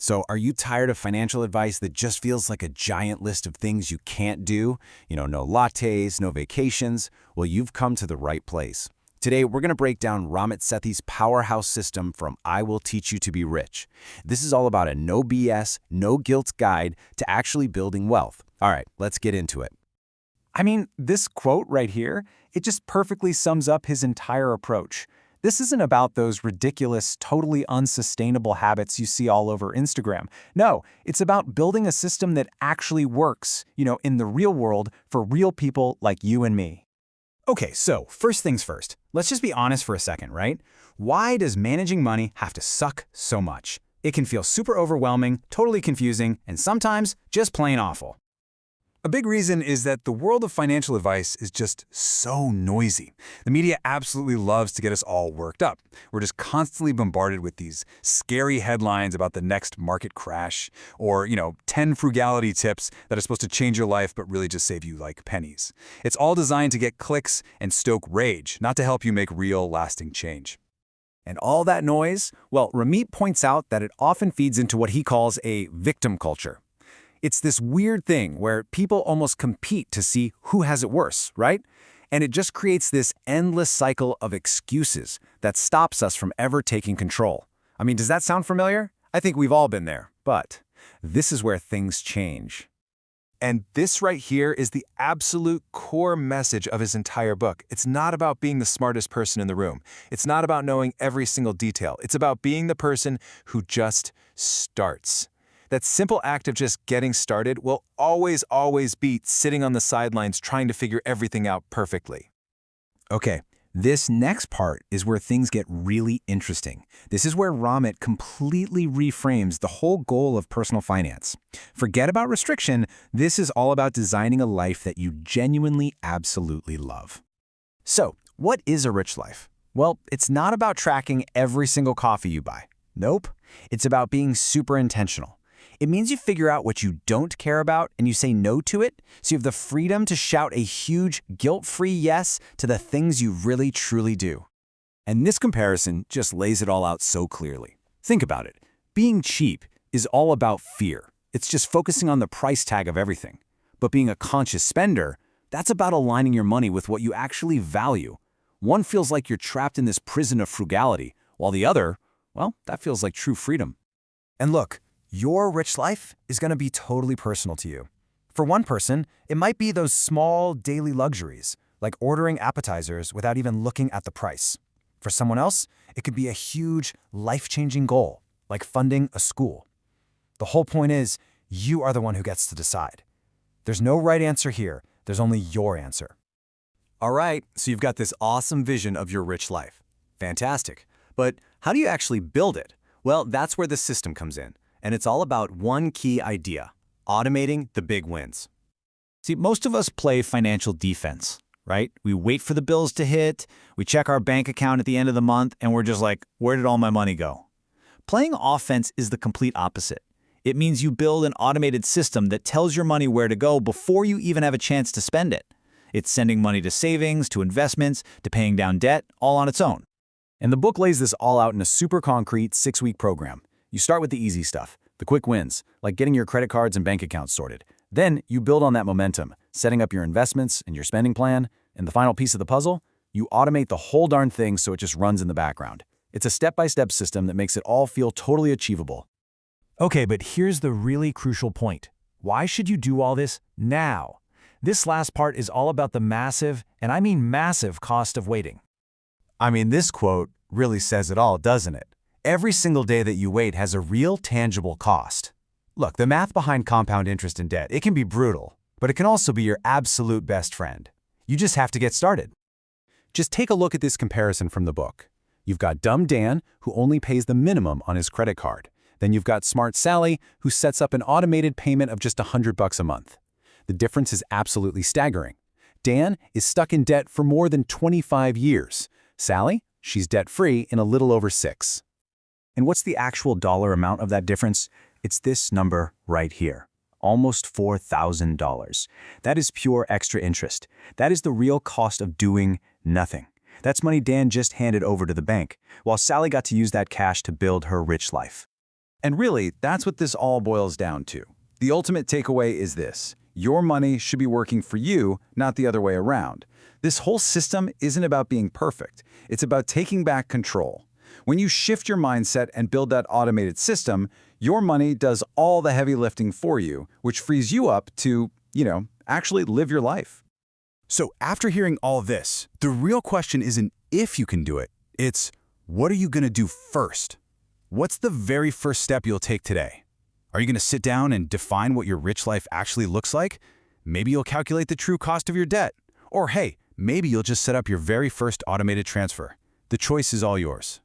So are you tired of financial advice that just feels like a giant list of things you can't do? No lattes, no vacations? Well, you've come to the right place. Today, we're going to break down Ramit Sethi's powerhouse system from I Will Teach You to Be Rich. This is all about a no BS, no guilt guide to actually building wealth. All right, let's get into it. I mean, this quote right here, it just perfectly sums up his entire approach. This isn't about those ridiculous, totally unsustainable habits you see all over Instagram. No, it's about building a system that actually works, in the real world for real people like you and me. Okay, so first things first. Let's just be honest for a second, right? Why does managing money have to suck so much? It can feel super overwhelming, totally confusing, and sometimes just plain awful. A big reason is that the world of financial advice is just so noisy. The media absolutely loves to get us all worked up. We're just constantly bombarded with these scary headlines about the next market crash, or, 10 frugality tips that are supposed to change your life but really just save you like pennies. It's all designed to get clicks and stoke rage, not to help you make real, lasting change. And all that noise? Well, Ramit points out that it often feeds into what he calls a victim culture. It's this weird thing where people almost compete to see who has it worse, right? And it just creates this endless cycle of excuses that stops us from ever taking control. I mean, does that sound familiar? I think we've all been there, but this is where things change. And this right here is the absolute core message of his entire book. It's not about being the smartest person in the room. It's not about knowing every single detail. It's about being the person who just starts. That simple act of just getting started will always beat sitting on the sidelines trying to figure everything out perfectly. Okay, this next part is where things get really interesting. This is where Ramit completely reframes the whole goal of personal finance. Forget about restriction. This is all about designing a life that you genuinely, absolutely love. So, what is a rich life? Well, it's not about tracking every single coffee you buy. Nope. It's about being super intentional. It means you figure out what you don't care about and you say no to it, so you have the freedom to shout a huge, guilt-free yes to the things you really, truly do. And this comparison just lays it all out so clearly. Think about it. Being cheap is all about fear. It's just focusing on the price tag of everything. But being a conscious spender, that's about aligning your money with what you actually value. One feels like you're trapped in this prison of frugality, while the other, well, that feels like true freedom. And look, your rich life is going to be totally personal to you. For one person, it might be those small daily luxuries, like ordering appetizers without even looking at the price. For someone else, it could be a huge, life-changing goal, like funding a school. The whole point is, you are the one who gets to decide. There's no right answer here. There's only your answer. All right, so you've got this awesome vision of your rich life. Fantastic. But how do you actually build it? Well, that's where the system comes in. And it's all about one key idea: automating the big wins. See, most of us play financial defense, right? We wait for the bills to hit, we check our bank account at the end of the month, and we're just like, where did all my money go? Playing offense is the complete opposite. It means you build an automated system that tells your money where to go before you even have a chance to spend it. It's sending money to savings, to investments, to paying down debt, all on its own. And the book lays this all out in a super concrete 6-week program. You start with the easy stuff, the quick wins, like getting your credit cards and bank accounts sorted. Then you build on that momentum, setting up your investments and your spending plan. And the final piece of the puzzle, you automate the whole darn thing so it just runs in the background. It's a step-by-step system that makes it all feel totally achievable. Okay, but here's the really crucial point. Why should you do all this now? This last part is all about the massive, and I mean massive, cost of waiting. I mean, this quote really says it all, doesn't it? Every single day that you wait has a real, tangible cost. Look, the math behind compound interest and debt, it can be brutal, but it can also be your absolute best friend. You just have to get started. Just take a look at this comparison from the book. You've got dumb Dan, who only pays the minimum on his credit card. Then you've got smart Sally, who sets up an automated payment of just $100 a month. The difference is absolutely staggering. Dan is stuck in debt for more than 25 years. Sally, she's debt-free in a little over 6. And what's the actual dollar amount of that difference? It's this number right here, almost $4,000. That is pure extra interest. That is the real cost of doing nothing. That's money Dan just handed over to the bank, while Sally got to use that cash to build her rich life. And really, that's what this all boils down to. The ultimate takeaway is this: your money should be working for you, not the other way around. This whole system isn't about being perfect. It's about taking back control. When you shift your mindset and build that automated system, your money does all the heavy lifting for you, which frees you up to, actually live your life. So after hearing all this, the real question isn't if you can do it. It's, what are you going to do first? What's the very first step you'll take today? Are you going to sit down and define what your rich life actually looks like? Maybe you'll calculate the true cost of your debt. Or hey, maybe you'll just set up your very first automated transfer. The choice is all yours.